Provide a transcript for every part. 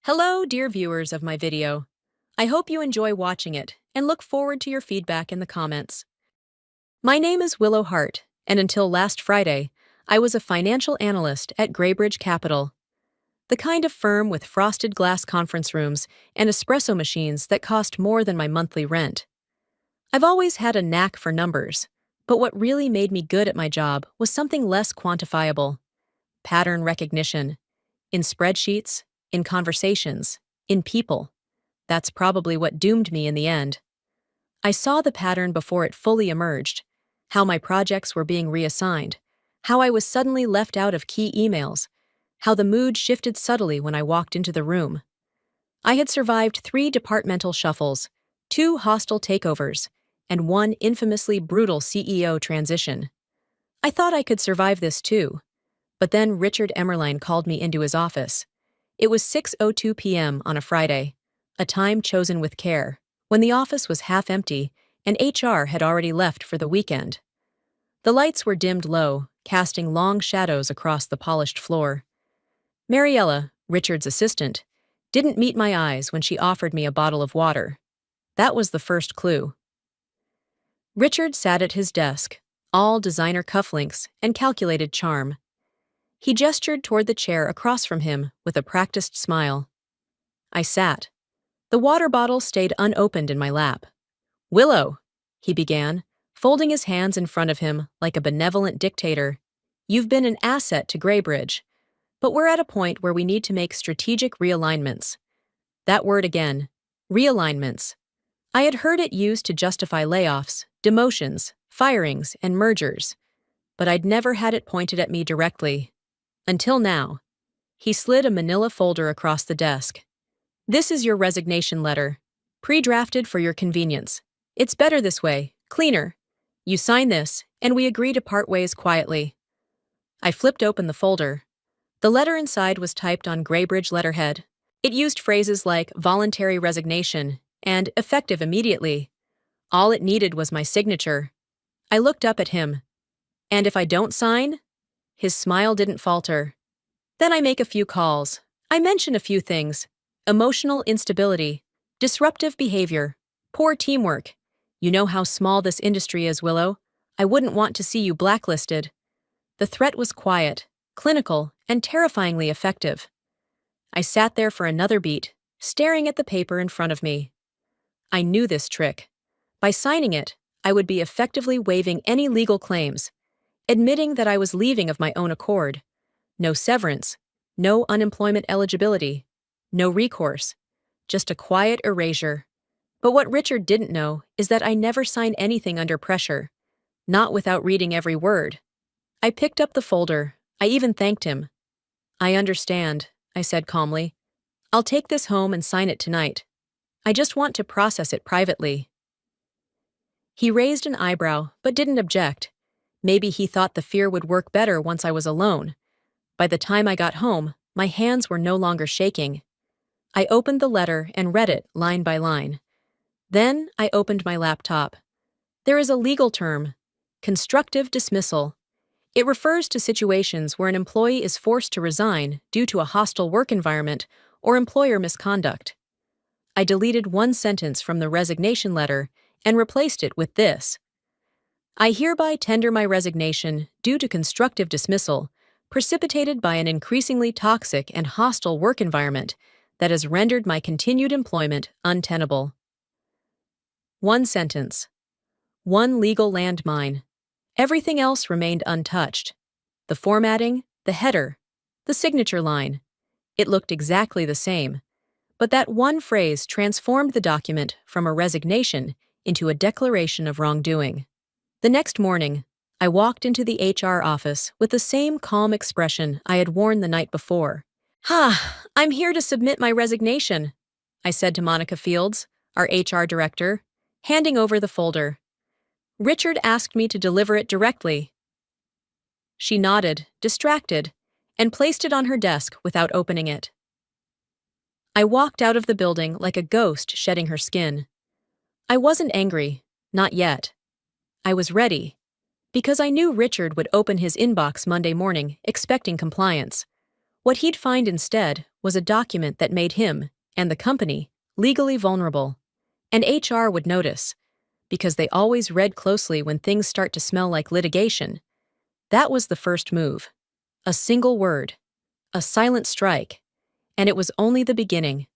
Hello, dear viewers of my video. I hope you enjoy watching it and look forward to your feedback in the comments. My name is Willow Hart, and until last Friday, I was a financial analyst at Greybridge Capital, the kind of firm with frosted glass conference rooms and espresso machines that cost more than my monthly rent. I've always had a knack for numbers, but what really made me good at my job was something less quantifiable: pattern recognition. In spreadsheets, in conversations, in people. That's probably what doomed me in the end. I saw the pattern before it fully emerged: how my projects were being reassigned, how I was suddenly left out of key emails, how the mood shifted subtly when I walked into the room. I had survived 3 departmental shuffles, 2 hostile takeovers, and 1 infamously brutal CEO transition. I thought I could survive this too. But then Richard Emmerlein called me into his office. It was 6:02 p.m. on a Friday, a time chosen with care, when the office was half empty and HR had already left for the weekend. The lights were dimmed low, casting long shadows across the polished floor. Mariella, Richard's assistant, didn't meet my eyes when she offered me a bottle of water. That was the first clue. Richard sat at his desk, all designer cufflinks and calculated charm. He gestured toward the chair across from him with a practiced smile. I sat. The water bottle stayed unopened in my lap. "Willow," he began, folding his hands in front of him like a benevolent dictator, "you've been an asset to Greybridge, but we're at a point where we need to make strategic realignments." That word again, realignments. I had heard it used to justify layoffs, demotions, firings, and mergers, but I'd never had it pointed at me directly. Until now. He slid a manila folder across the desk. "This is your resignation letter, pre-drafted for your convenience. It's better this way, cleaner. You sign this, and we agree to part ways quietly." I flipped open the folder. The letter inside was typed on Greybridge letterhead. It used phrases like voluntary resignation and effective immediately. All it needed was my signature. I looked up at him. "And if I don't sign?" His smile didn't falter. "Then I make a few calls. I mention a few things: emotional instability, disruptive behavior, poor teamwork. You know how small this industry is, Willow. I wouldn't want to see you blacklisted." The threat was quiet, clinical, and terrifyingly effective. I sat there for another beat, staring at the paper in front of me. I knew this trick. By signing it, I would be effectively waiving any legal claims, admitting that I was leaving of my own accord. No severance, no unemployment eligibility, no recourse, just a quiet erasure. But what Richard didn't know is that I never sign anything under pressure, not without reading every word. I picked up the folder. I even thanked him. "I understand," I said calmly. "I'll take this home and sign it tonight. I just want to process it privately." He raised an eyebrow, but didn't object. Maybe he thought the fear would work better once I was alone. By the time I got home, my hands were no longer shaking. I opened the letter and read it line by line. Then I opened my laptop. There is a legal term: constructive dismissal. It refers to situations where an employee is forced to resign due to a hostile work environment or employer misconduct. I deleted one sentence from the resignation letter and replaced it with this: "I hereby tender my resignation due to constructive dismissal precipitated by an increasingly toxic and hostile work environment that has rendered my continued employment untenable." One sentence. One legal landmine. Everything else remained untouched. The formatting, the header, the signature line. It looked exactly the same. But that one phrase transformed the document from a resignation into a declaration of wrongdoing. The next morning, I walked into the HR office with the same calm expression I had worn the night before. "I'm here to submit my resignation," I said to Monica Fields, our HR director, handing over the folder. "Richard asked me to deliver it directly." She nodded, distracted, and placed it on her desk without opening it. I walked out of the building like a ghost shedding her skin. I wasn't angry, not yet. I was ready, because I knew Richard would open his inbox Monday morning expecting compliance. What he'd find instead was a document that made him, and the company, legally vulnerable. And HR would notice, because they always read closely when things start to smell like litigation. That was the first move. A single word. A silent strike. And it was only the beginning.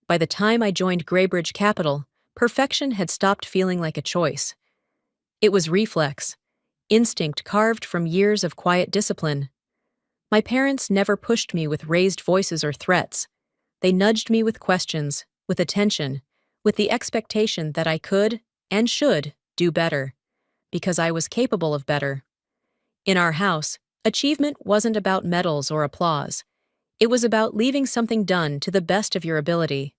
By the time I joined Graybridge Capital, perfection had stopped feeling like a choice. It was reflex, instinct carved from years of quiet discipline. My parents never pushed me with raised voices or threats. They nudged me with questions, with attention, with the expectation that I could, and should, do better, because I was capable of better. In our house, achievement wasn't about medals or applause. It was about leaving something done to the best of your ability.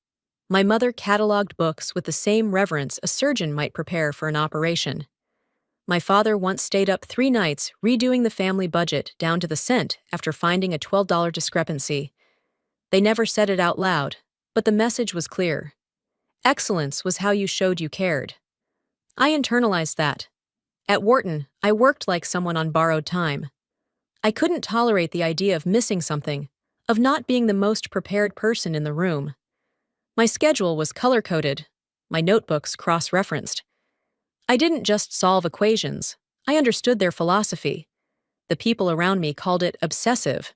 My mother cataloged books with the same reverence a surgeon might prepare for an operation. My father once stayed up 3 nights redoing the family budget down to the cent after finding a $12 discrepancy. They never said it out loud, but the message was clear. Excellence was how you showed you cared. I internalized that. At Wharton, I worked like someone on borrowed time. I couldn't tolerate the idea of missing something, of not being the most prepared person in the room. My schedule was color-coded, my notebooks cross-referenced. I didn't just solve equations, I understood their philosophy. The people around me called it obsessive.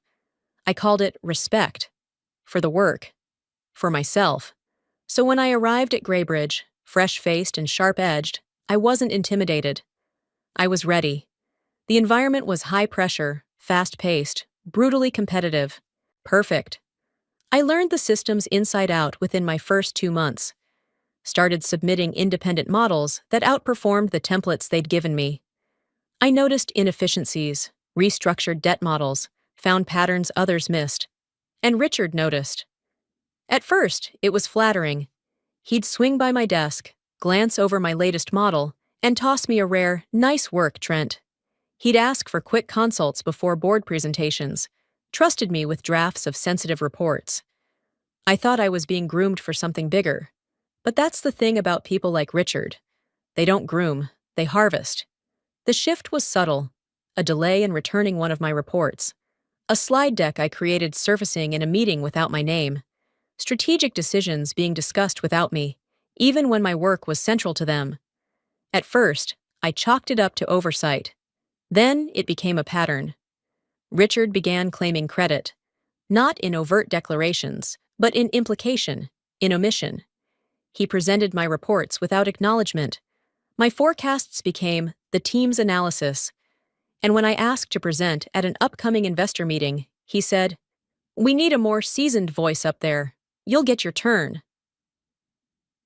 I called it respect. For the work. For myself. So when I arrived at Graybridge, fresh-faced and sharp-edged, I wasn't intimidated. I was ready. The environment was high-pressure, fast-paced, brutally competitive. Perfect. I learned the systems inside out within my first 2 months. Started submitting independent models that outperformed the templates they'd given me. I noticed inefficiencies, restructured debt models, found patterns others missed. And Richard noticed. At first, it was flattering. He'd swing by my desk, glance over my latest model, and toss me a rare, "Nice work, Trent." He'd ask for quick consults before board presentations, trusted me with drafts of sensitive reports. I thought I was being groomed for something bigger. But that's the thing about people like Richard. They don't groom, they harvest. The shift was subtle, a delay in returning one of my reports. A slide deck I created surfacing in a meeting without my name. Strategic decisions being discussed without me, even when my work was central to them. At first, I chalked it up to oversight. Then it became a pattern. Richard began claiming credit, not in overt declarations, but in implication, in omission. He presented my reports without acknowledgement. My forecasts became the team's analysis. And when I asked to present at an upcoming investor meeting, he said, "We need a more seasoned voice up there. You'll get your turn."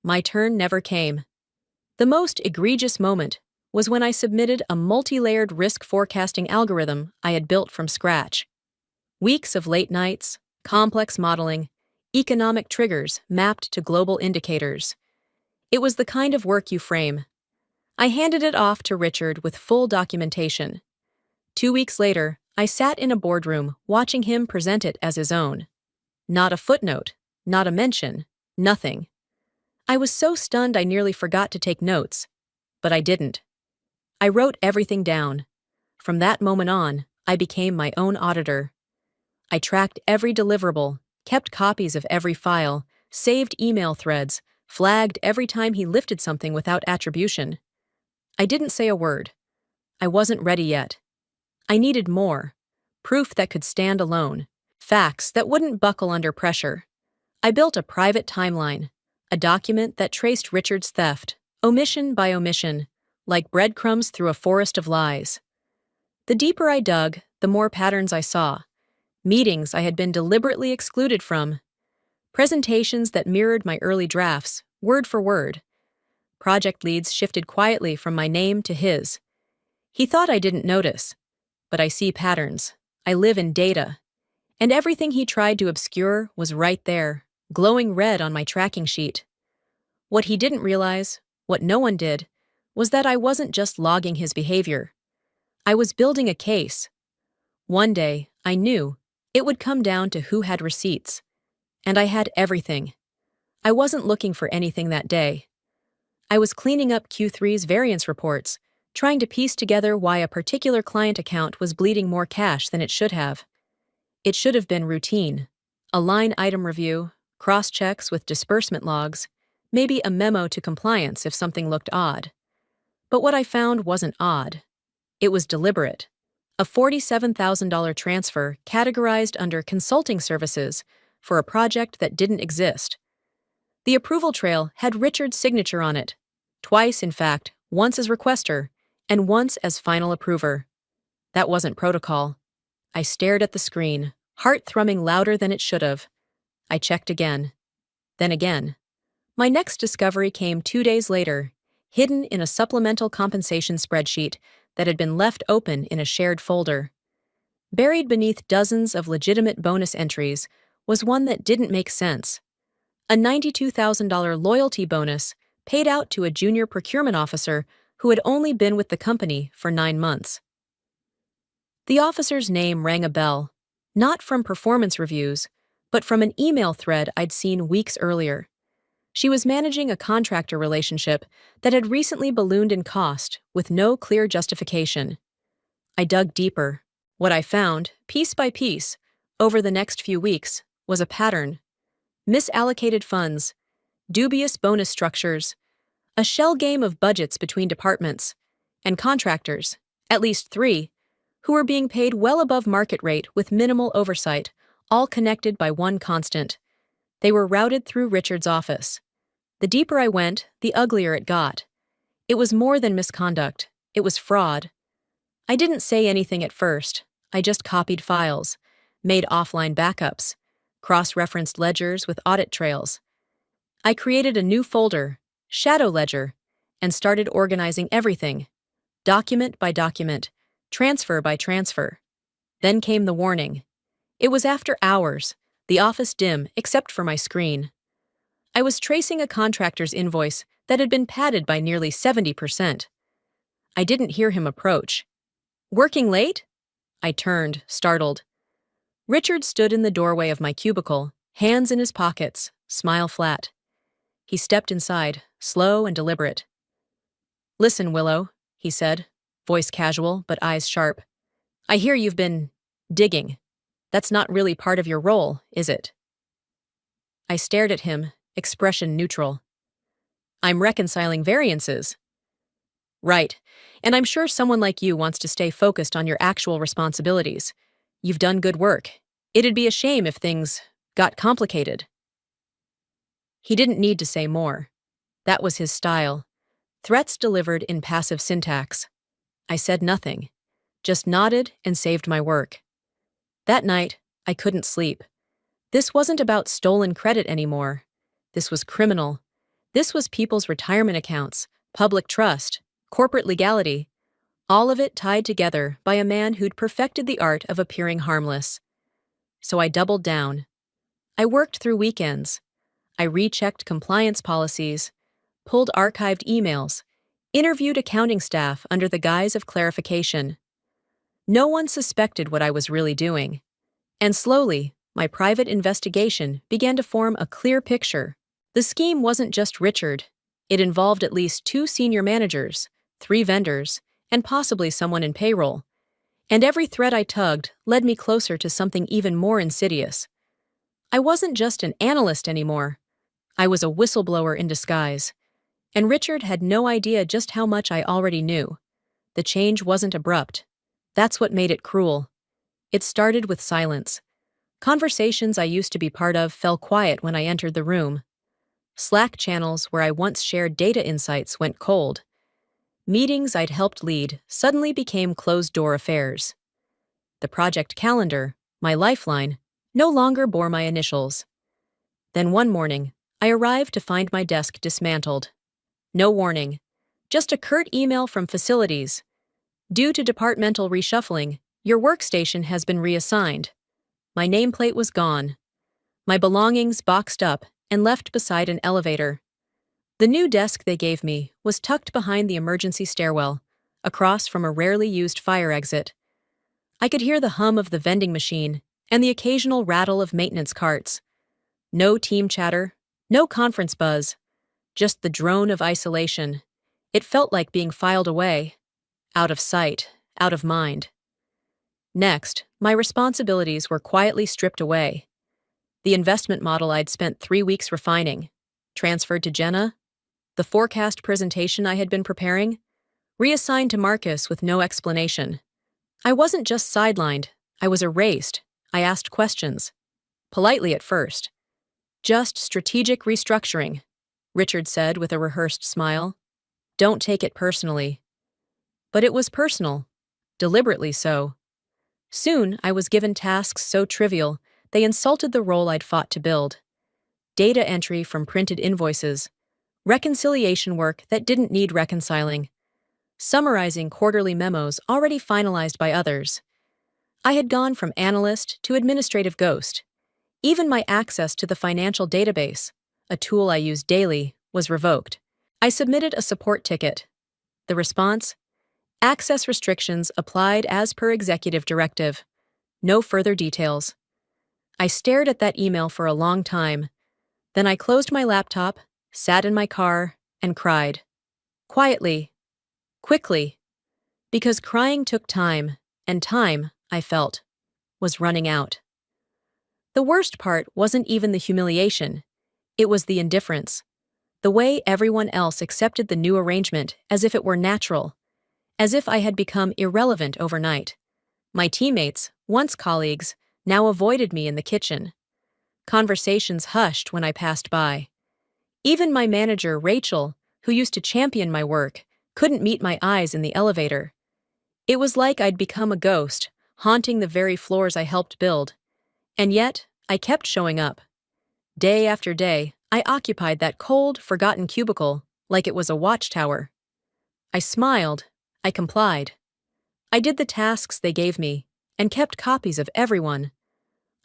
My turn never came. The most egregious moment was when I submitted a multi-layered risk forecasting algorithm I had built from scratch. Weeks of late nights, complex modeling, economic triggers mapped to global indicators. It was the kind of work you frame. I handed it off to Richard with full documentation. 2 weeks later, I sat in a boardroom watching him present it as his own. Not a footnote, not a mention, nothing. I was so stunned I nearly forgot to take notes, but I didn't. I wrote everything down. From that moment on, I became my own auditor. I tracked every deliverable, kept copies of every file, saved email threads, flagged every time he lifted something without attribution. I didn't say a word. I wasn't ready yet. I needed more. Proof that could stand alone. Facts that wouldn't buckle under pressure. I built a private timeline, a document that traced Richard's theft, omission by omission, like breadcrumbs through a forest of lies. The deeper I dug, the more patterns I saw. Meetings I had been deliberately excluded from. Presentations that mirrored my early drafts, word for word. Project leads shifted quietly from my name to his. He thought I didn't notice. But I see patterns. I live in data. And everything he tried to obscure was right there, glowing red on my tracking sheet. What he didn't realize, what no one did, was that I wasn't just logging his behavior. I was building a case. One day, I knew it would come down to who had receipts. And I had everything. I wasn't looking for anything that day. I was cleaning up Q3's variance reports, trying to piece together why a particular client account was bleeding more cash than it should have. It should have been routine. A line item review, cross-checks with disbursement logs, maybe a memo to compliance if something looked odd. But what I found wasn't odd. It was deliberate. A $47,000 transfer categorized under consulting services for a project that didn't exist. The approval trail had Richard's signature on it. Twice, in fact, once as requester and once as final approver. That wasn't protocol. I stared at the screen, heart thrumming louder than it should have. I checked again. Then again. My next discovery came 2 days later, hidden in a supplemental compensation spreadsheet that had been left open in a shared folder. Buried beneath dozens of legitimate bonus entries was one that didn't make sense. A $92,000 loyalty bonus paid out to a junior procurement officer who had only been with the company for 9 months. The officer's name rang a bell, not from performance reviews, but from an email thread I'd seen weeks earlier. She was managing a contractor relationship that had recently ballooned in cost with no clear justification. I dug deeper. What I found, piece by piece, over the next few weeks, was a pattern. Misallocated funds, dubious bonus structures, a shell game of budgets between departments, and contractors, at least 3, who were being paid well above market rate with minimal oversight, all connected by one constant. They were routed through Richard's office. The deeper I went, the uglier it got. It was more than misconduct. It was fraud. I didn't say anything at first. I just copied files, made offline backups, cross-referenced ledgers with audit trails. I created a new folder, Shadow Ledger, and started organizing everything, document by document, transfer by transfer. Then came the warning. It was after hours, the office dim except for my screen. I was tracing a contractor's invoice that had been padded by nearly 70%. I didn't hear him approach. "Working late?" I turned, startled. Richard stood in the doorway of my cubicle, hands in his pockets, smile flat. He stepped inside, slow and deliberate. "Listen, Willow," he said, voice casual but eyes sharp. "I hear you've been digging. That's not really part of your role, is it?" I stared at him, expression neutral. "I'm reconciling variances." "Right, and I'm sure someone like you wants to stay focused on your actual responsibilities. You've done good work. It'd be a shame if things got complicated." He didn't need to say more. That was his style. Threats delivered in passive syntax. I said nothing, just nodded and saved my work. That night, I couldn't sleep. This wasn't about stolen credit anymore. This was criminal. This was people's retirement accounts, public trust, corporate legality, all of it tied together by a man who'd perfected the art of appearing harmless. So I doubled down. I worked through weekends. I rechecked compliance policies, pulled archived emails, interviewed accounting staff under the guise of clarification. No one suspected what I was really doing. And slowly, my private investigation began to form a clear picture. The scheme wasn't just Richard. It involved at least 2 senior managers, 3 vendors, and possibly someone in payroll. And every thread I tugged led me closer to something even more insidious. I wasn't just an analyst anymore. I was a whistleblower in disguise. And Richard had no idea just how much I already knew. The change wasn't abrupt. That's what made it cruel. It started with silence. Conversations I used to be part of fell quiet when I entered the room. Slack channels where I once shared data insights went cold. Meetings I'd helped lead suddenly became closed-door affairs. The project calendar, my lifeline, no longer bore my initials. Then one morning, I arrived to find my desk dismantled. No warning, just a curt email from facilities. "Due to departmental reshuffling, your workstation has been reassigned." My nameplate was gone. My belongings boxed up and left beside an elevator. The new desk they gave me was tucked behind the emergency stairwell, across from a rarely used fire exit. I could hear the hum of the vending machine and the occasional rattle of maintenance carts. No team chatter, no conference buzz, just the drone of isolation. It felt like being filed away, out of sight, out of mind. Next, my responsibilities were quietly stripped away. The investment model I'd spent 3 weeks refining, transferred to Jenna, the forecast presentation I had been preparing, reassigned to Marcus with no explanation. I wasn't just sidelined, I was erased. I asked questions. Politely at first. Just strategic restructuring, Richard said with a rehearsed smile. Don't take it personally. But it was personal. Deliberately so. Soon, I was given tasks so trivial, they insulted the role I'd fought to build. Data entry from printed invoices. Reconciliation work that didn't need reconciling. Summarizing quarterly memos already finalized by others. I had gone from analyst to administrative ghost. Even my access to the financial database, a tool I use daily, was revoked. I submitted a support ticket. The response? Access restrictions applied as per executive directive. No further details. I stared at that email for a long time. Then I closed my laptop, sat in my car, and cried. Quietly. Quickly. Because crying took time, and time, I felt, was running out. The worst part wasn't even the humiliation. It was the indifference. The way everyone else accepted the new arrangement as if it were natural. As if I had become irrelevant overnight. My teammates, once colleagues, now avoided me in the kitchen. Conversations hushed when I passed by. Even my manager, Rachel, who used to champion my work, couldn't meet my eyes in the elevator. It was like I'd become a ghost, haunting the very floors I helped build. And yet, I kept showing up. Day after day, I occupied that cold, forgotten cubicle like it was a watchtower. I smiled. I complied. I did the tasks they gave me, and kept copies of everyone.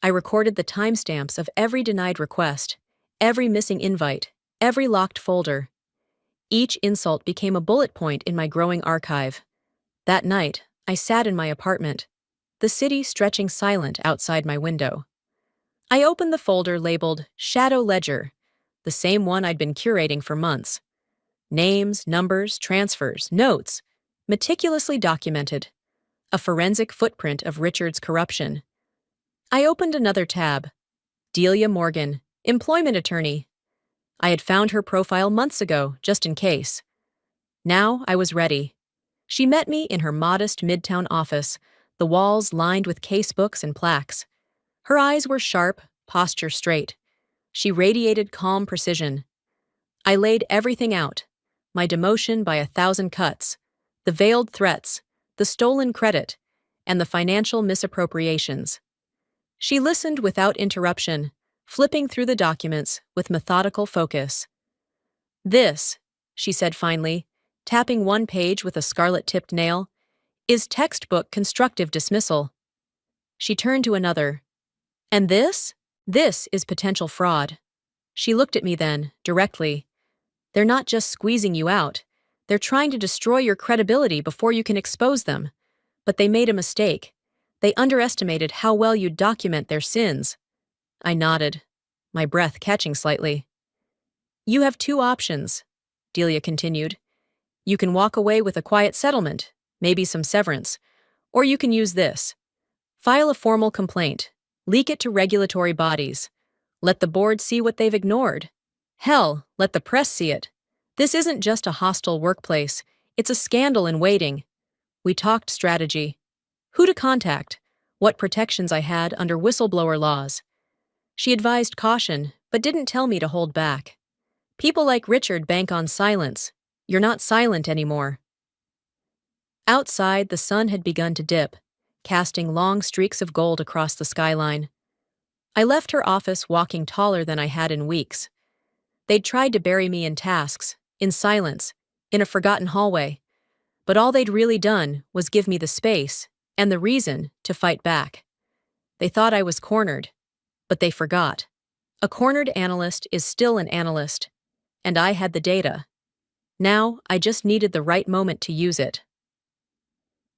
I recorded the timestamps of every denied request, every missing invite, every locked folder. Each insult became a bullet point in my growing archive. That night, I sat in my apartment, the city stretching silent outside my window. I opened the folder labeled Shadow Ledger, the same one I'd been curating for months. Names, numbers, transfers, notes, meticulously documented. A forensic footprint of Richard's corruption. I opened another tab. Delia Morgan, employment attorney. I had found her profile months ago, just in case. Now I was ready. She met me in her modest midtown office, the walls lined with casebooks and plaques. Her eyes were sharp, posture straight. She radiated calm precision. I laid everything out. My demotion by 1,000 cuts. The veiled threats. The stolen credit. And the financial misappropriations. She listened without interruption, flipping through the documents with methodical focus. This, she said finally, tapping one page with a scarlet-tipped nail, is textbook constructive dismissal. She turned to another. And this? This is potential fraud. She looked at me then, directly. They're not just squeezing you out. They're trying to destroy your credibility before you can expose them. But they made a mistake. They underestimated how well you'd document their sins. I nodded, my breath catching slightly. You have two options, Delia continued. You can walk away with a quiet settlement, maybe some severance, or you can use this. File a formal complaint, leak it to regulatory bodies. Let the board see what they've ignored. Hell, let the press see it. This isn't just a hostile workplace, it's a scandal in waiting. We talked strategy. Who to contact, what protections I had under whistleblower laws. She advised caution, but didn't tell me to hold back. People like Richard bank on silence. You're not silent anymore. Outside, the sun had begun to dip, casting long streaks of gold across the skyline. I left her office walking taller than I had in weeks. They'd tried to bury me in tasks, in silence, in a forgotten hallway. But all they'd really done was give me the space and the reason to fight back. They thought I was cornered, but they forgot. A cornered analyst is still an analyst, and I had the data. Now, I just needed the right moment to use it.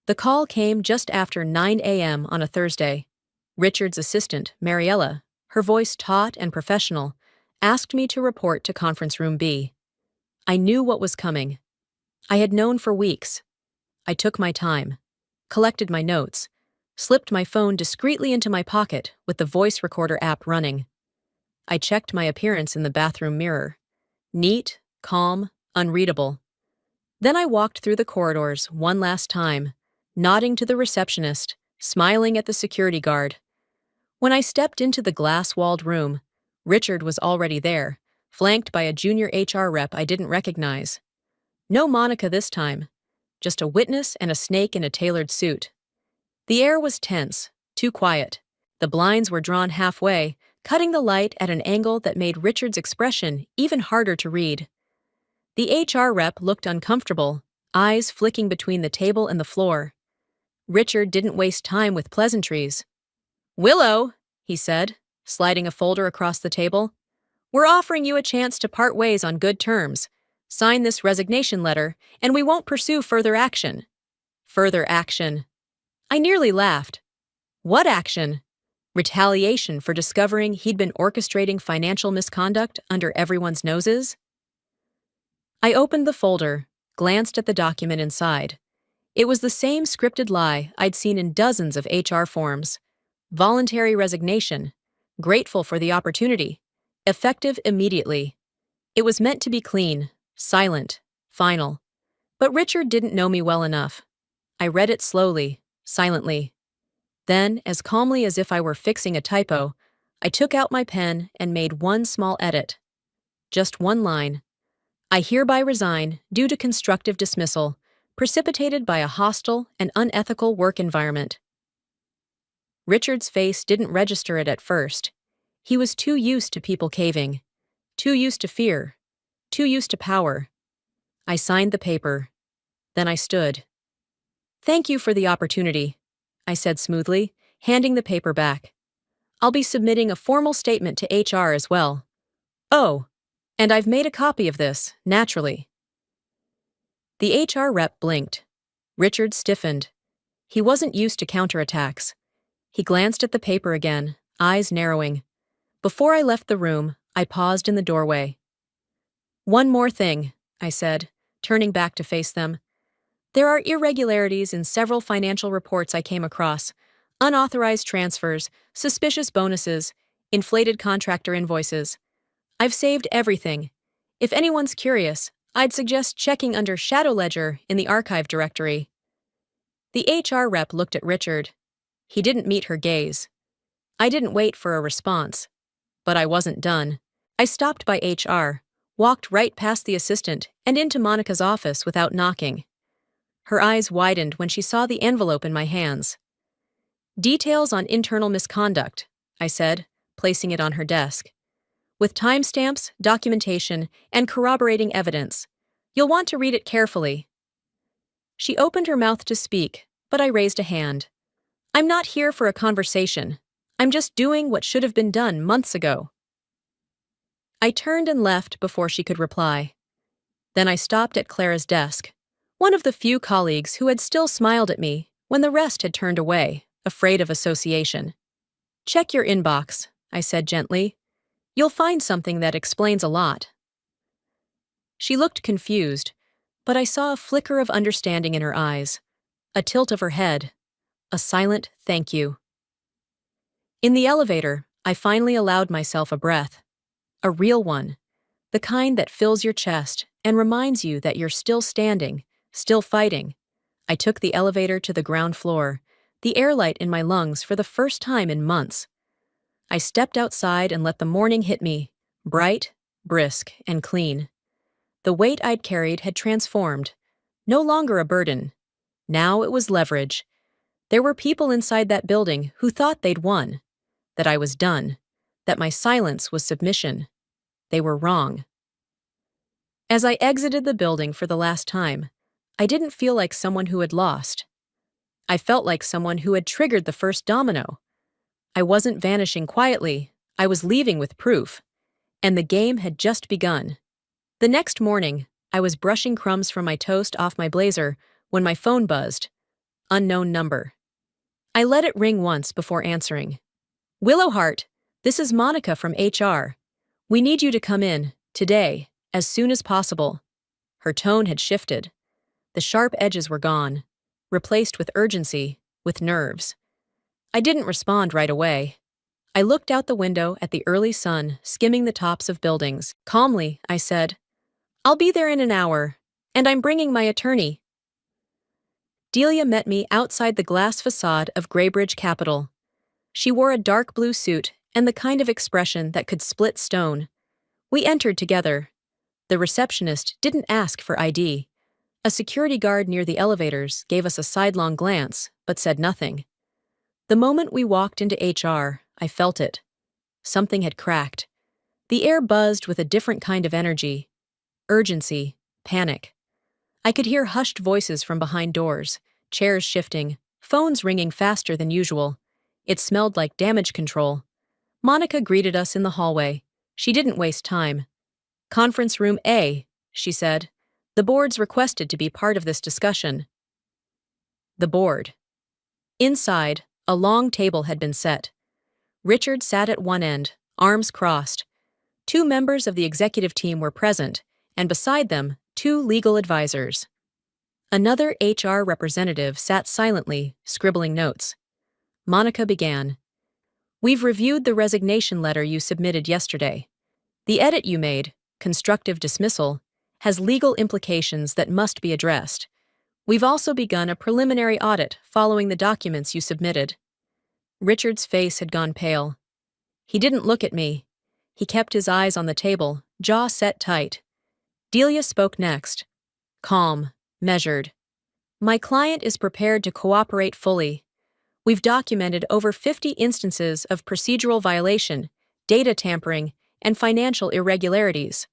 The call came just after 9 a.m. on a Thursday. Richard's assistant, Mariella, her voice taut and professional, asked me to report to Conference Room B. I knew what was coming. I had known for weeks. I took my time, collected my notes, slipped my phone discreetly into my pocket with the voice recorder app running. I checked my appearance in the bathroom mirror. Neat, calm, unreadable. Then I walked through the corridors one last time, nodding to the receptionist, smiling at the security guard. When I stepped into the glass-walled room, Richard was already there, flanked by a junior HR rep I didn't recognize. No Monica this time, just a witness and a snake in a tailored suit. The air was tense, too quiet. The blinds were drawn halfway, cutting the light at an angle that made Richard's expression even harder to read. The HR rep looked uncomfortable, eyes flicking between the table and the floor. Richard didn't waste time with pleasantries. "Willow," he said, sliding a folder across the table, "we're offering you a chance to part ways on good terms. Sign this resignation letter, and we won't pursue further action." Further action. I nearly laughed. What action? Retaliation for discovering he'd been orchestrating financial misconduct under everyone's noses? I opened the folder, glanced at the document inside. It was the same scripted lie I'd seen in dozens of HR forms. Voluntary resignation. Grateful for the opportunity. Effective immediately. It was meant to be clean, silent, final. But Richard didn't know me well enough. I read it slowly, silently. Then, as calmly as if I were fixing a typo, I took out my pen and made one small edit. Just one line. "I hereby resign due to constructive dismissal, precipitated by a hostile and unethical work environment." Richard's face didn't register it at first. He was too used to people caving, too used to fear, too used to power. I signed the paper. Then I stood. "Thank you for the opportunity," I said smoothly, handing the paper back. "I'll be submitting a formal statement to HR as well. Oh, and I've made a copy of this, naturally." The HR rep blinked. Richard stiffened. He wasn't used to counterattacks. He glanced at the paper again, eyes narrowing. Before I left the room, I paused in the doorway. "One more thing," I said, turning back to face them. "There are irregularities in several financial reports I came across. Unauthorized transfers, suspicious bonuses, inflated contractor invoices. I've saved everything. If anyone's curious, I'd suggest checking under Shadow Ledger in the archive directory." The HR rep looked at Richard. He didn't meet her gaze. I didn't wait for a response. But I wasn't done. I stopped by HR, walked right past the assistant and into Monica's office without knocking. Her eyes widened when she saw the envelope in my hands. "Details on internal misconduct," I said, placing it on her desk. "With timestamps, documentation, and corroborating evidence. You'll want to read it carefully." She opened her mouth to speak, but I raised a hand. "I'm not here for a conversation. I'm just doing what should have been done months ago." I turned and left before she could reply. Then I stopped at Clara's desk, one of the few colleagues who had still smiled at me when the rest had turned away, afraid of association. "Check your inbox," I said gently. "You'll find something that explains a lot." She looked confused, but I saw a flicker of understanding in her eyes, a tilt of her head, a silent thank you. In the elevator, I finally allowed myself a breath. A real one. The kind that fills your chest and reminds you that you're still standing, still fighting. I took the elevator to the ground floor, the airlight in my lungs for the first time in months. I stepped outside and let the morning hit me, bright, brisk, and clean. The weight I'd carried had transformed. No longer a burden. Now it was leverage. There were people inside that building who thought they'd won, that I was done, that my silence was submission. They were wrong. As I exited the building for the last time, I didn't feel like someone who had lost. I felt like someone who had triggered the first domino. I wasn't vanishing quietly, I was leaving with proof. And the game had just begun. The next morning, I was brushing crumbs from my toast off my blazer when my phone buzzed. Unknown number. I let it ring once before answering. "Willow Hart, this is Monica from HR. We need you to come in, today, as soon as possible." Her tone had shifted. The sharp edges were gone, replaced with urgency, with nerves. I didn't respond right away. I looked out the window at the early sun skimming the tops of buildings. Calmly, I said, "I'll be there in an hour, and I'm bringing my attorney." Delia met me outside the glass facade of Greybridge Capital. She wore a dark blue suit and the kind of expression that could split stone. We entered together. The receptionist didn't ask for ID. A security guard near the elevators gave us a sidelong glance, but said nothing. The moment we walked into HR, I felt it. Something had cracked. The air buzzed with a different kind of energy. Urgency, panic. I could hear hushed voices from behind doors, chairs shifting, phones ringing faster than usual. It smelled like damage control. Monica greeted us in the hallway. She didn't waste time. "Conference room A," she said. "The board's requested to be part of this discussion." The board. Inside, a long table had been set. Richard sat at one end, arms crossed. Two members of the executive team were present, and beside them, two legal advisors. Another HR representative sat silently, scribbling notes. Monica began. "We've reviewed the resignation letter you submitted yesterday. The edit you made, constructive dismissal, has legal implications that must be addressed. We've also begun a preliminary audit following the documents you submitted." Richard's face had gone pale. He didn't look at me. He kept his eyes on the table, jaw set tight. Delia spoke next. Calm, measured. "My client is prepared to cooperate fully. We've documented over 50 instances of procedural violation, data tampering, and financial irregularities,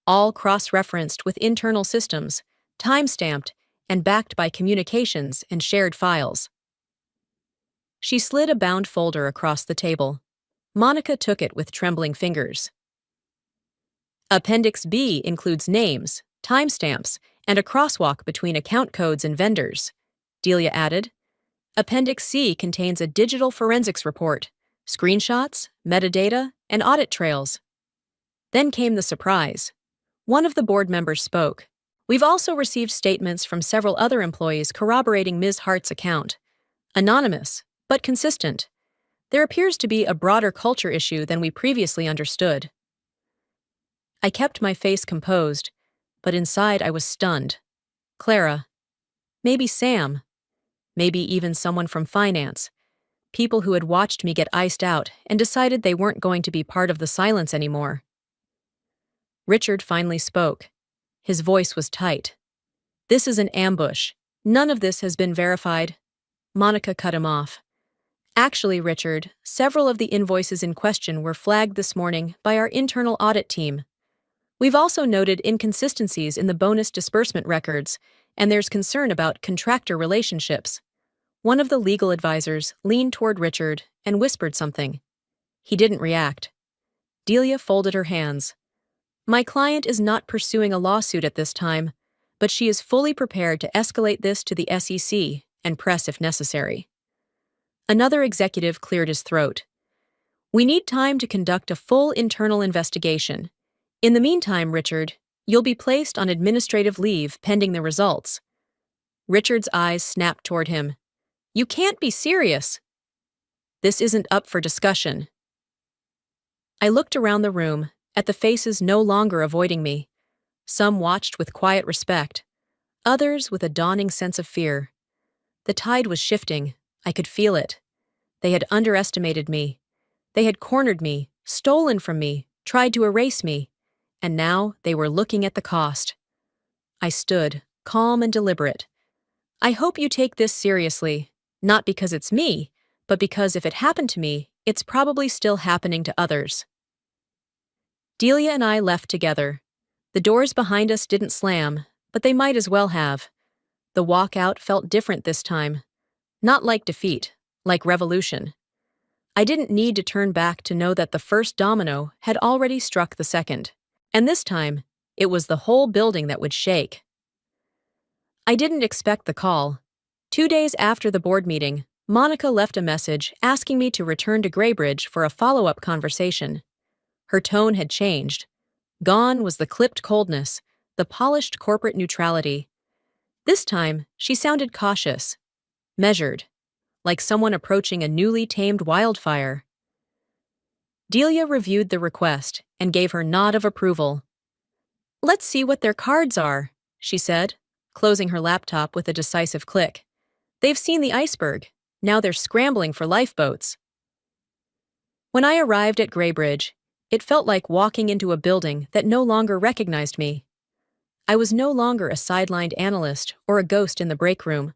all cross-referenced with internal systems, time-stamped, and backed by communications and shared files." She slid a bound folder across the table. Monica took it with trembling fingers. "Appendix B includes names, timestamps, and a crosswalk between account codes and vendors," Delia added. "Appendix C contains a digital forensics report, screenshots, metadata, and audit trails." Then came the surprise. One of the board members spoke. "We've also received statements from several other employees corroborating Ms. Hart's account. Anonymous, but consistent. There appears to be a broader culture issue than we previously understood." I kept my face composed, but inside I was stunned. Clara. Maybe Sam. Maybe even someone from finance. People who had watched me get iced out and decided they weren't going to be part of the silence anymore. Richard finally spoke. His voice was tight. "This is an ambush. None of this has been verified." Monica cut him off. "Actually, Richard, several of the invoices in question were flagged this morning by our internal audit team. We've also noted inconsistencies in the bonus disbursement records, and there's concern about contractor relationships." One of the legal advisors leaned toward Richard and whispered something. He didn't react. Delia folded her hands. "My client is not pursuing a lawsuit at this time, but she is fully prepared to escalate this to the SEC and press if necessary." Another executive cleared his throat. "We need time to conduct a full internal investigation. In the meantime, Richard, you'll be placed on administrative leave pending the results." Richard's eyes snapped toward him. "You can't be serious." "This isn't up for discussion." I looked around the room, at the faces no longer avoiding me. Some watched with quiet respect, others with a dawning sense of fear. The tide was shifting. I could feel it. They had underestimated me. They had cornered me, stolen from me, tried to erase me, and now they were looking at the cost. I stood, calm and deliberate. "I hope you take this seriously, not because it's me, but because if it happened to me, it's probably still happening to others." Delia and I left together. The doors behind us didn't slam, but they might as well have. The walk out felt different this time. Not like defeat, like revolution. I didn't need to turn back to know that the first domino had already struck the second. And this time, it was the whole building that would shake. I didn't expect the call. 2 days after the board meeting, Monica left a message asking me to return to Greybridge for a follow-up conversation. Her tone had changed. Gone was the clipped coldness, the polished corporate neutrality. This time, she sounded cautious, measured. like someone approaching a newly tamed wildfire. Delia reviewed the request and gave her nod of approval. "Let's see what their cards are," she said, closing her laptop with a decisive click. "They've seen the iceberg. Now they're scrambling for lifeboats." When I arrived at Greybridge, it felt like walking into a building that no longer recognized me. I was no longer a sidelined analyst or a ghost in the break room.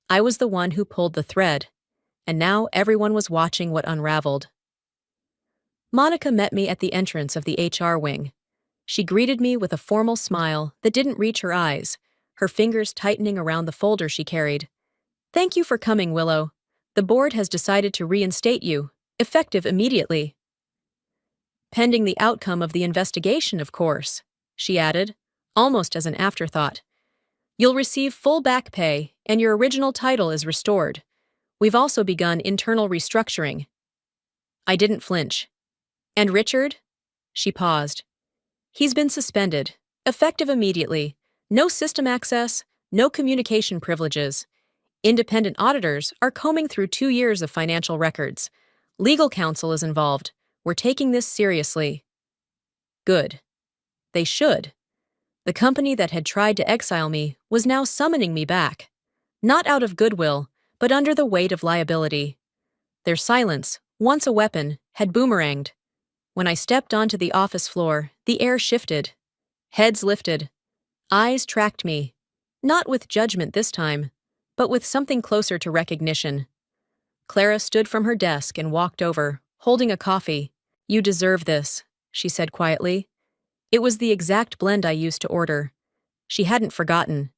I was the one who pulled the thread, and now everyone was watching what unraveled. Monica met me at the entrance of the HR wing. She greeted me with a formal smile that didn't reach her eyes, her fingers tightening around the folder she carried. "Thank you for coming, Willow. The board has decided to reinstate you, effective immediately." "Pending the outcome of the investigation, of course," she added, almost as an afterthought. "You'll receive full back pay, and your original title is restored. We've also begun internal restructuring." I didn't flinch. "And Richard?" She paused. "He's been suspended, effective immediately. No system access, no communication privileges. Independent auditors are combing through 2 years of financial records. Legal counsel is involved. We're taking this seriously." Good. They should. The company that had tried to exile me was now summoning me back. Not out of goodwill, but under the weight of liability. Their silence, once a weapon, had boomeranged. When I stepped onto the office floor, the air shifted. Heads lifted. Eyes tracked me. Not with judgment this time, but with something closer to recognition. Clara stood from her desk and walked over, holding a coffee. "You deserve this," she said quietly. It was the exact blend I used to order. She hadn't forgotten.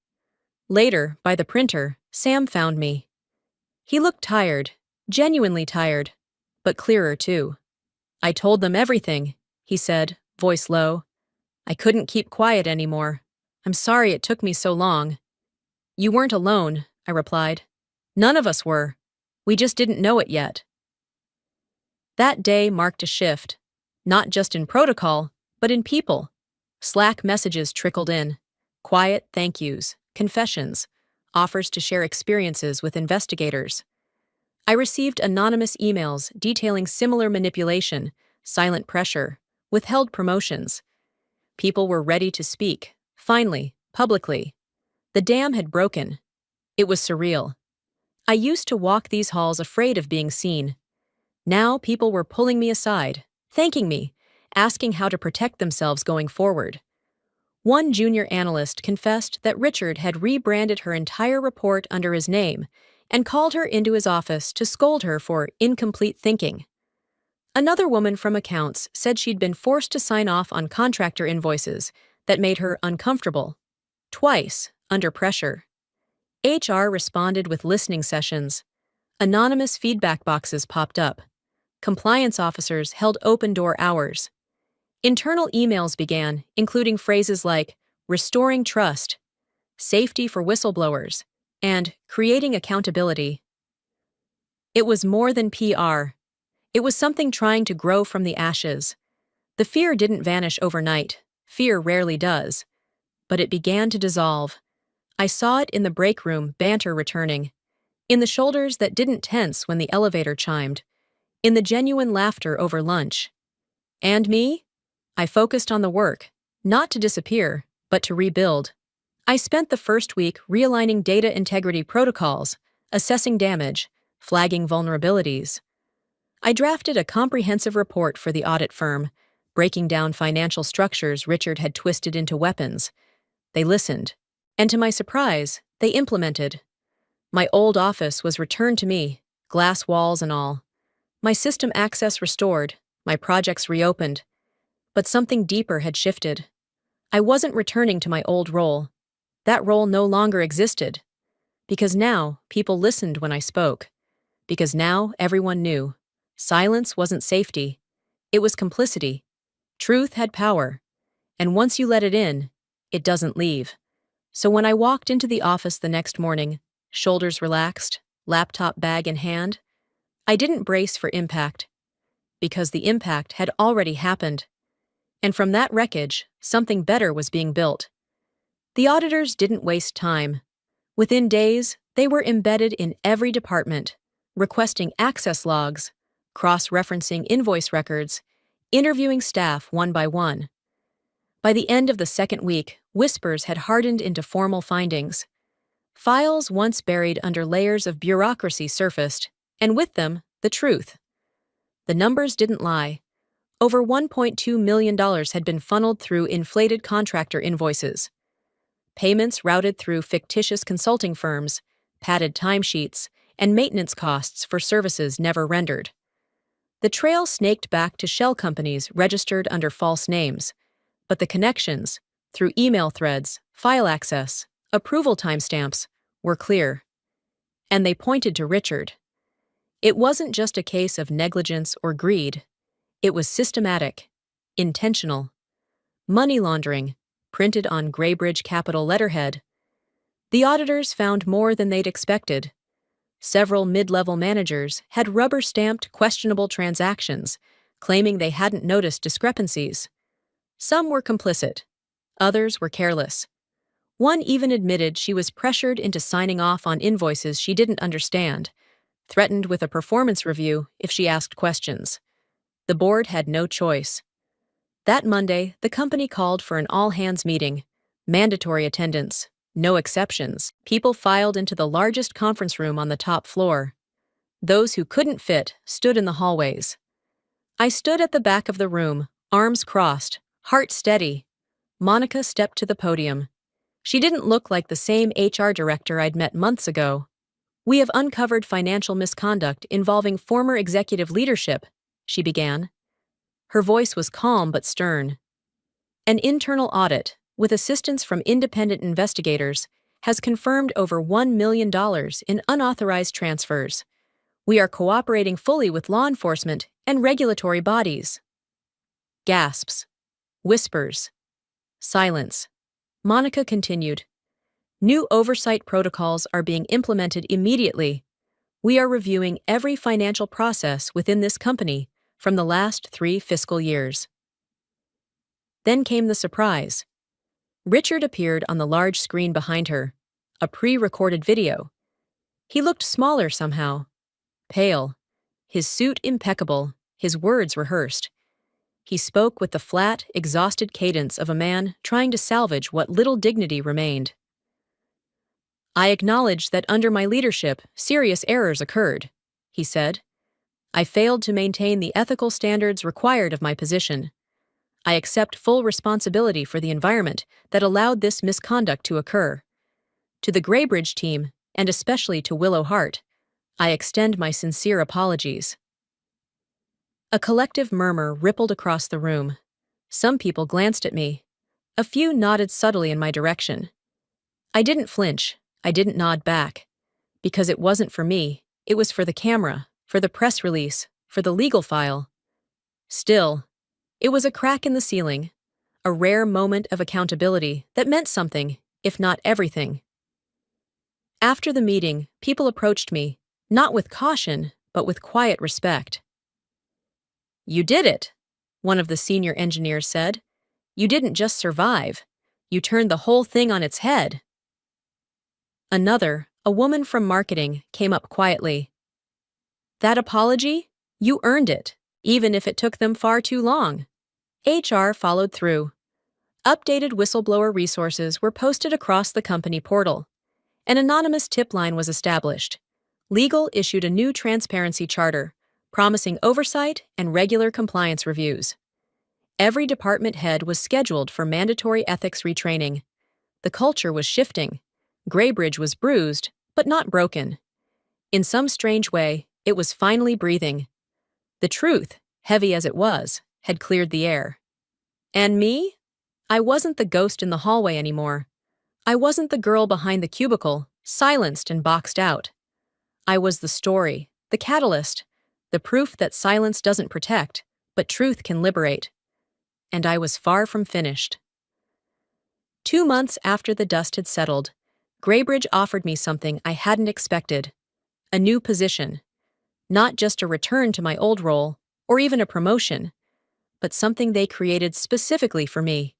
Later, by the printer, Sam found me. He looked tired, genuinely tired, but clearer too. "I told them everything," he said, voice low. "I couldn't keep quiet anymore. I'm sorry it took me so long." "You weren't alone," I replied. "None of us were. We just didn't know it yet." That day marked a shift, not just in protocol, but in people. Slack messages trickled in. Quiet thank yous, confessions, offers to share experiences with investigators. I received anonymous emails detailing similar manipulation, silent pressure, withheld promotions. People were ready to speak, finally, publicly. The dam had broken. It was surreal. I used to walk these halls afraid of being seen. Now people were pulling me aside, thanking me, asking how to protect themselves going forward. One junior analyst confessed that Richard had rebranded her entire report under his name and called her into his office to scold her for incomplete thinking. Another woman from accounts said she'd been forced to sign off on contractor invoices that made her uncomfortable. Twice, under pressure. HR responded with listening sessions. Anonymous feedback boxes popped up. Compliance officers held open-door hours. Internal emails began, including phrases like restoring trust, safety for whistleblowers, and creating accountability. It was more than PR. It was something trying to grow from the ashes. The fear didn't vanish overnight. Fear rarely does. But it began to dissolve. I saw it in the break room banter returning, in the shoulders that didn't tense when the elevator chimed, in the genuine laughter over lunch. And me? I focused on the work, not to disappear, but to rebuild. I spent the first week realigning data integrity protocols, assessing damage, flagging vulnerabilities. I drafted a comprehensive report for the audit firm, breaking down financial structures Richard had twisted into weapons. They listened, and to my surprise, they implemented. My old office was returned to me, glass walls and all. My system access restored, my projects reopened. But something deeper had shifted. I wasn't returning to my old role. That role no longer existed. Because now, people listened when I spoke. Because now, everyone knew. Silence wasn't safety. It was complicity. Truth had power. And once you let it in, it doesn't leave. So when I walked into the office the next morning, shoulders relaxed, laptop bag in hand, I didn't brace for impact. Because the impact had already happened. And from that wreckage, something better was being built. The auditors didn't waste time. Within days, they were embedded in every department, requesting access logs, cross-referencing invoice records, interviewing staff one by one. By the end of the second week, whispers had hardened into formal findings. Files once buried under layers of bureaucracy surfaced, and with them, the truth. The numbers didn't lie. Over $1.2 million had been funneled through inflated contractor invoices. Payments routed through fictitious consulting firms, padded timesheets, and maintenance costs for services never rendered. The trail snaked back to shell companies registered under false names, but the connections, through email threads, file access, approval timestamps, were clear. And they pointed to Richard. It wasn't just a case of negligence or greed. It was systematic, intentional. Money laundering, printed on Graybridge capital letterhead. The auditors found more than they'd expected. Several mid-level managers had rubber-stamped questionable transactions, claiming they hadn't noticed discrepancies. Some were complicit. Others were careless. One even admitted she was pressured into signing off on invoices she didn't understand, threatened with a performance review if she asked questions. The board had no choice. That Monday, the company called for an all-hands meeting. Mandatory attendance. No exceptions. People filed into the largest conference room on the top floor. Those who couldn't fit stood in the hallways. I stood at the back of the room, arms crossed, heart steady. Monica stepped to the podium. She didn't look like the same HR director I'd met months ago. "We have uncovered financial misconduct involving former executive leadership," she began. Her voice was calm but stern. "An internal audit, with assistance from independent investigators, has confirmed over $1 million in unauthorized transfers. We are cooperating fully with law enforcement and regulatory bodies." Gasps. Whispers. Silence. Monica continued. "New oversight protocols are being implemented immediately. We are reviewing every financial process within this company from the last 3 fiscal years." Then came the surprise. Richard appeared on the large screen behind her, a pre-recorded video. He looked smaller somehow, pale, his suit impeccable, his words rehearsed. He spoke with the flat, exhausted cadence of a man trying to salvage what little dignity remained. "I acknowledge that under my leadership, serious errors occurred," he said. "I failed to maintain the ethical standards required of my position. I accept full responsibility for the environment that allowed this misconduct to occur. To the Graybridge team, and especially to Willow Hart, I extend my sincere apologies." A collective murmur rippled across the room. Some people glanced at me. A few nodded subtly in my direction. I didn't flinch. I didn't nod back. Because it wasn't for me. It was for the camera, for the press release, for the legal file. Still, it was a crack in the ceiling, a rare moment of accountability that meant something, if not everything. After the meeting, people approached me, not with caution, but with quiet respect. "You did it," one of the senior engineers said. "You didn't just survive. You turned the whole thing on its head." Another, a woman from marketing, came up quietly. "That apology? You earned it, even if it took them far too long." HR followed through. Updated whistleblower resources were posted across the company portal. An anonymous tip line was established. Legal issued a new transparency charter, promising oversight and regular compliance reviews. Every department head was scheduled for mandatory ethics retraining. The culture was shifting. Graybridge was bruised, but not broken. In some strange way, it was finally breathing. The truth, heavy as it was, had cleared the air. And me? I wasn't the ghost in the hallway anymore. I wasn't the girl behind the cubicle, silenced and boxed out. I was the story, the catalyst, the proof that silence doesn't protect, but truth can liberate. And I was far from finished. 2 months after the dust had settled, Graybridge offered me something I hadn't expected. A new position. Not just a return to my old role, or even a promotion, but something they created specifically for me.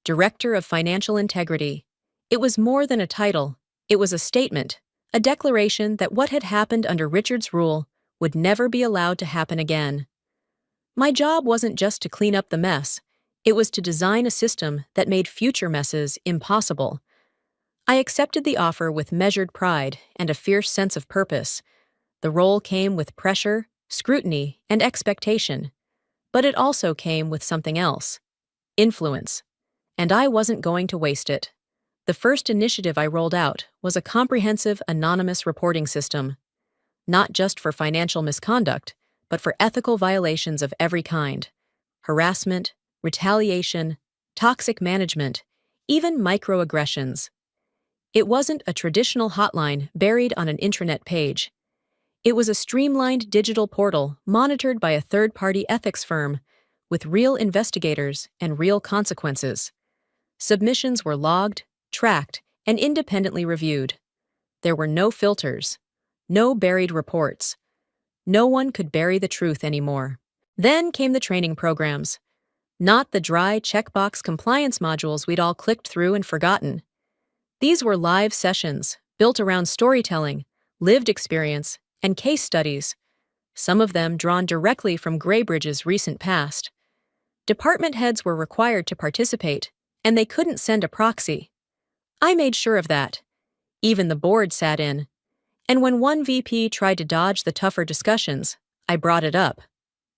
Director of Financial Integrity. It was more than a title. It was a statement, a declaration that what had happened under Richard's rule would never be allowed to happen again. My job wasn't just to clean up the mess, it was to design a system that made future messes impossible. I accepted the offer with measured pride and a fierce sense of purpose. The role came with pressure, scrutiny, and expectation. But it also came with something else: influence. And I wasn't going to waste it. The first initiative I rolled out was a comprehensive anonymous reporting system, not just for financial misconduct, but for ethical violations of every kind: harassment, retaliation, toxic management, even microaggressions. It wasn't a traditional hotline buried on an intranet page. It was a streamlined digital portal monitored by a third-party ethics firm, with real investigators and real consequences. Submissions were logged, tracked, and independently reviewed. There were no filters, no buried reports. No one could bury the truth anymore. Then came the training programs. Not the dry checkbox compliance modules we'd all clicked through and forgotten. These were live sessions, built around storytelling, lived experience, and case studies, some of them drawn directly from Graybridge's recent past. Department heads were required to participate, and they couldn't send a proxy. I made sure of that. Even the board sat in. And when one VP tried to dodge the tougher discussions, I brought it up.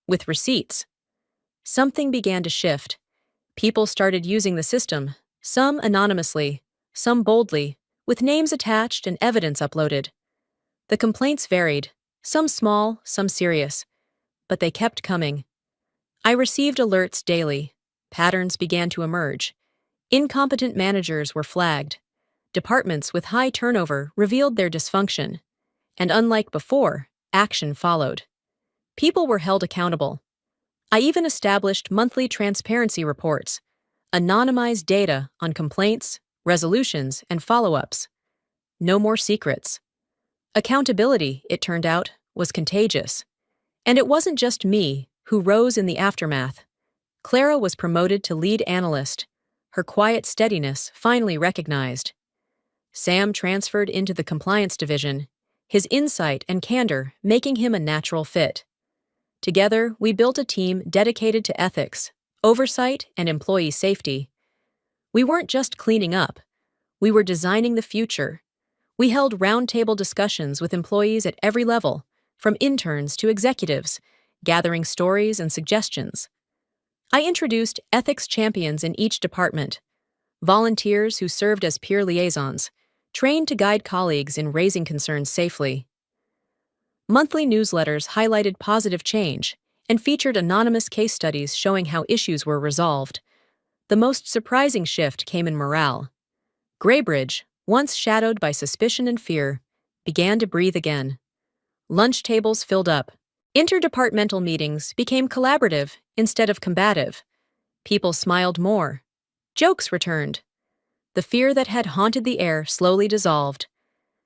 With receipts. Something began to shift. People started using the system, some anonymously, some boldly, with names attached and evidence uploaded. The complaints varied, some small, some serious, but they kept coming. I received alerts daily. Patterns began to emerge. Incompetent managers were flagged. Departments with high turnover revealed their dysfunction. And unlike before, action followed. People were held accountable. I even established monthly transparency reports, anonymized data on complaints, resolutions, and follow-ups. No more secrets. Accountability, it turned out, was contagious. And it wasn't just me who rose in the aftermath. Clara was promoted to lead analyst, her quiet steadiness finally recognized. Sam transferred into the compliance division, his insight and candor making him a natural fit. Together, we built a team dedicated to ethics, oversight, and employee safety. We weren't just cleaning up. We were designing the future. We held roundtable discussions with employees at every level, from interns to executives, gathering stories and suggestions. I introduced ethics champions in each department, volunteers who served as peer liaisons, trained to guide colleagues in raising concerns safely. Monthly newsletters highlighted positive change and featured anonymous case studies showing how issues were resolved. The most surprising shift came in morale. Graybridge, once shadowed by suspicion and fear, began to breathe again. Lunch tables filled up. Interdepartmental meetings became collaborative instead of combative. People smiled more. Jokes returned. The fear that had haunted the air slowly dissolved.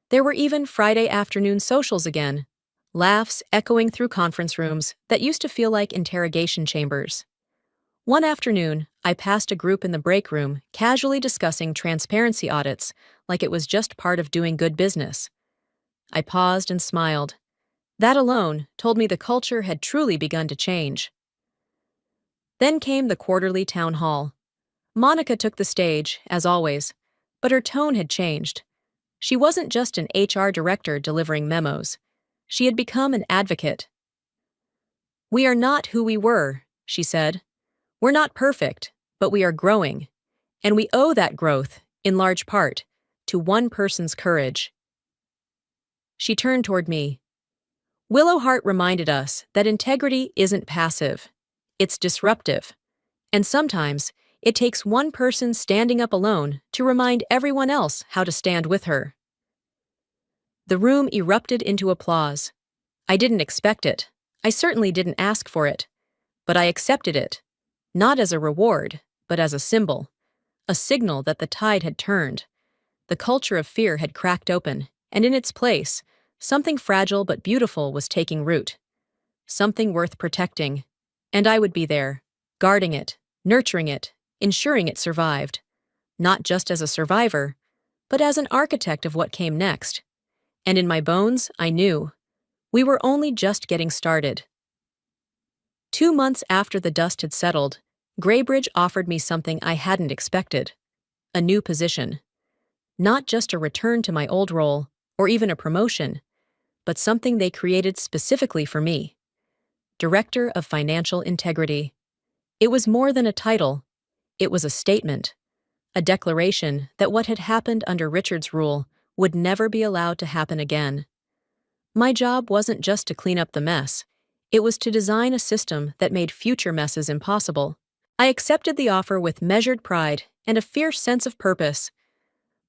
There were even Friday afternoon socials again, laughs echoing through conference rooms that used to feel like interrogation chambers. One afternoon, I passed a group in the break room casually discussing transparency audits like it was just part of doing good business. I paused and smiled. That alone told me the culture had truly begun to change. Then came the quarterly town hall. Monica took the stage, as always, but her tone had changed. She wasn't just an HR director delivering memos. She had become an advocate. "We are not who we were," she said. "We're not perfect, but we are growing. And we owe that growth, in large part, to one person's courage." She turned toward me. Willow Hart reminded us that integrity isn't passive. It's disruptive. And sometimes, it takes one person standing up alone to remind everyone else how to stand with her. The room erupted into applause. I didn't expect it. I certainly didn't ask for it. But I accepted it. Not as a reward, but as a symbol. A signal that the tide had turned. The culture of fear had cracked open, and in its place, something fragile but beautiful was taking root. Something worth protecting. And I would be there, guarding it, nurturing it, ensuring it survived. Not just as a survivor, but as an architect of what came next. And in my bones, I knew we were only just getting started. 2 months after the dust had settled, Graybridge offered me something I hadn't expected: a new position. Not just a return to my old role, or even a promotion, but something they created specifically for me: Director of Financial Integrity. It was more than a title, it was a statement, a declaration that what had happened under Richard's rule would never be allowed to happen again. My job wasn't just to clean up the mess, it was to design a system that made future messes impossible. I accepted the offer with measured pride and a fierce sense of purpose.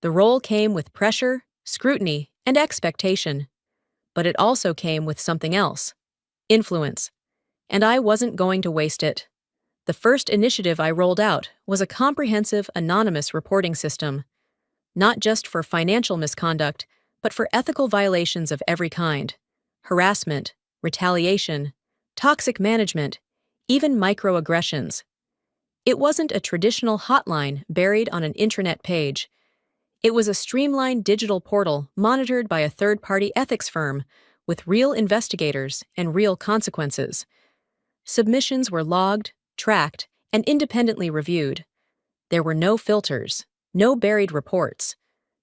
The role came with pressure, scrutiny, and expectation. But it also came with something else: influence. And I wasn't going to waste it. The first initiative I rolled out was a comprehensive anonymous reporting system, not just for financial misconduct, but for ethical violations of every kind: harassment, retaliation, toxic management, even microaggressions. It wasn't a traditional hotline buried on an intranet page. It was a streamlined digital portal monitored by a third-party ethics firm with real investigators and real consequences. Submissions were logged, tracked, and independently reviewed. There were no filters, no buried reports.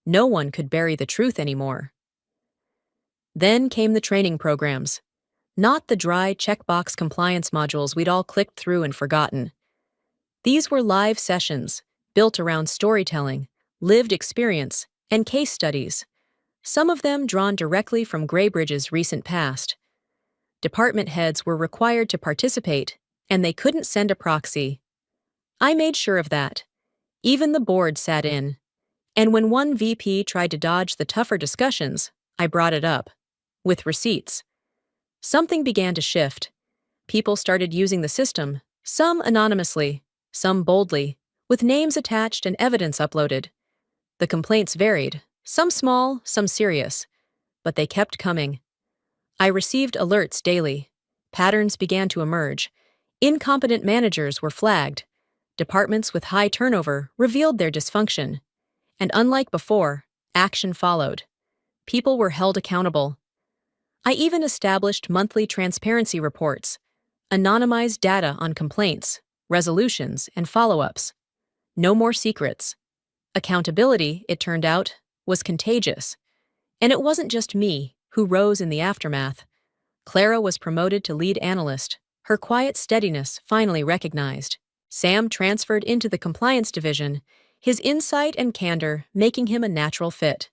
No one could bury the truth anymore. Then came the training programs. Not the dry checkbox compliance modules we'd all clicked through and forgotten. These were live sessions, built around storytelling, lived experience, and case studies, some of them drawn directly from Graybridge's recent past. Department heads were required to participate, and they couldn't send a proxy. I made sure of that. Even the board sat in. And when one VP tried to dodge the tougher discussions, I brought it up. With receipts. Something began to shift. People started using the system, some anonymously, some boldly, with names attached and evidence uploaded. The complaints varied, some small, some serious, but they kept coming. I received alerts daily. Patterns began to emerge. Incompetent managers were flagged. Departments with high turnover revealed their dysfunction. And unlike before, action followed. People were held accountable. I even established monthly transparency reports, anonymized data on complaints, resolutions, and follow-ups. No more secrets. Accountability, it turned out, was contagious. And it wasn't just me who rose in the aftermath. Clara was promoted to lead analyst, her quiet steadiness finally recognized. Sam transferred into the compliance division, his insight and candor making him a natural fit.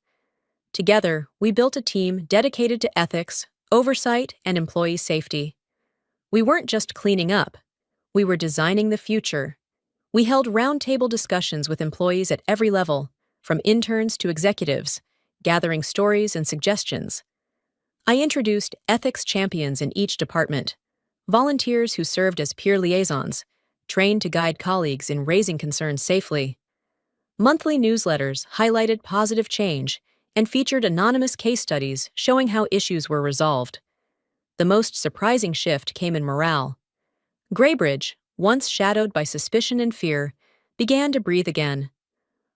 Together, we built a team dedicated to ethics, oversight, and employee safety. We weren't just cleaning up. We were designing the future. We held roundtable discussions with employees at every level, from interns to executives, gathering stories and suggestions. I introduced ethics champions in each department, volunteers who served as peer liaisons, trained to guide colleagues in raising concerns safely. Monthly newsletters highlighted positive change and featured anonymous case studies showing how issues were resolved. The most surprising shift came in morale. Graybridge, once shadowed by suspicion and fear, began to breathe again.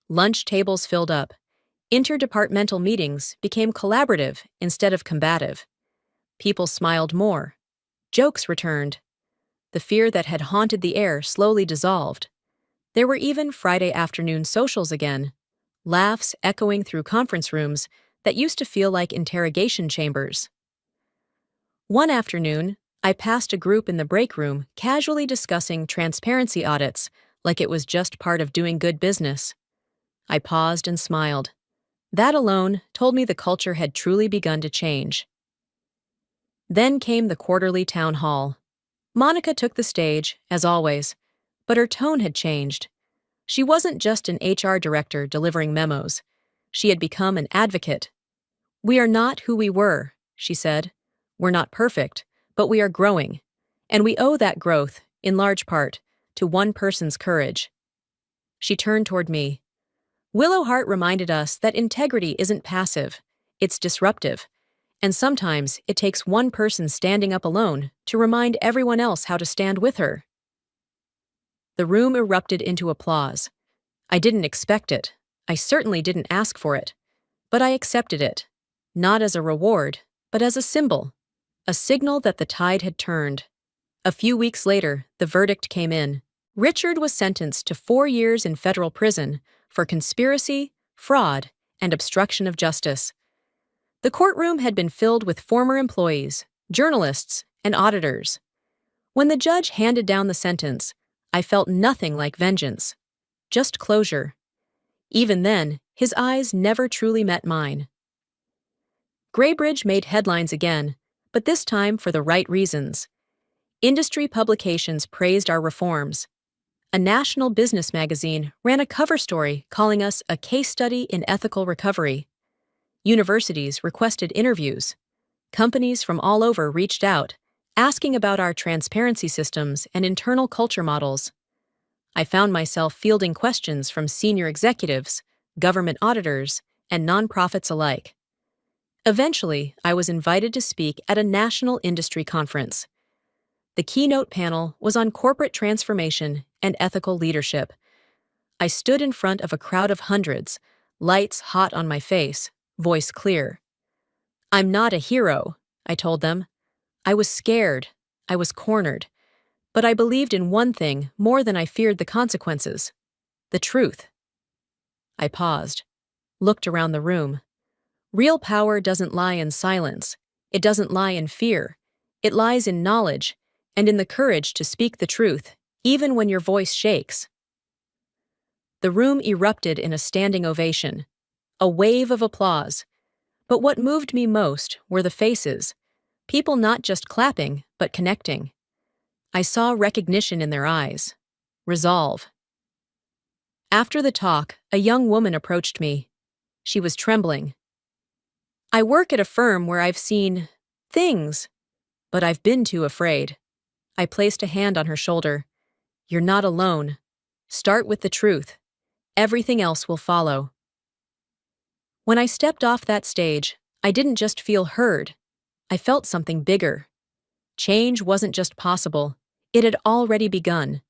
Lunch tables filled up. Interdepartmental meetings became collaborative instead of combative. People smiled more. Jokes returned. The fear that had haunted the air slowly dissolved. There were even Friday afternoon socials again, laughs echoing through conference rooms that used to feel like interrogation chambers. One afternoon, I passed a group in the break room casually discussing transparency audits like it was just part of doing good business. I paused and smiled. That alone told me the culture had truly begun to change. Then came the quarterly town hall. Monica took the stage, as always, but her tone had changed. She wasn't just an HR director delivering memos. She had become an advocate. "We are not who we were," she said. "We're not perfect, but we are growing. And we owe that growth, in large part, to one person's courage." She turned toward me. "Willow Hart reminded us that integrity isn't passive, it's disruptive. And sometimes it takes one person standing up alone to remind everyone else how to stand with her." The room erupted into applause. I didn't expect it. I certainly didn't ask for it. But I accepted it. not as a reward, but as a symbol, a signal that the tide had turned. A few weeks later, the verdict came in. Richard was sentenced to 4 years in federal prison for conspiracy, fraud, and obstruction of justice. The courtroom had been filled with former employees, journalists, and auditors. When the judge handed down the sentence, I felt nothing like vengeance, just closure. Even then, his eyes never truly met mine. Graybridge made headlines again, but this time for the right reasons. Industry publications praised our reforms. A national business magazine ran a cover story calling us a case study in ethical recovery. Universities requested interviews. Companies from all over reached out, asking about our transparency systems and internal culture models. I found myself fielding questions from senior executives, government auditors, and nonprofits alike. Eventually, I was invited to speak at a national industry conference. The keynote panel was on corporate transformation and ethical leadership. I stood in front of a crowd of hundreds, lights hot on my face, voice clear. "I'm not a hero," I told them. I was scared. I was cornered. But I believed in one thing more than I feared the consequences: the truth. I paused, looked around the room. Real power doesn't lie in silence. It doesn't lie in fear. It lies in knowledge and in the courage to speak the truth, even when your voice shakes. The room erupted in a standing ovation, a wave of applause. But what moved me most were the faces, people not just clapping, but connecting. I saw recognition in their eyes, resolve. After the talk, a young woman approached me. She was trembling. "I work at a firm where I've seen things, but I've been too afraid." I placed a hand on her shoulder. "You're not alone. Start with the truth. Everything else will follow." When I stepped off that stage, I didn't just feel heard. I felt something bigger. Change wasn't just possible. It had already begun.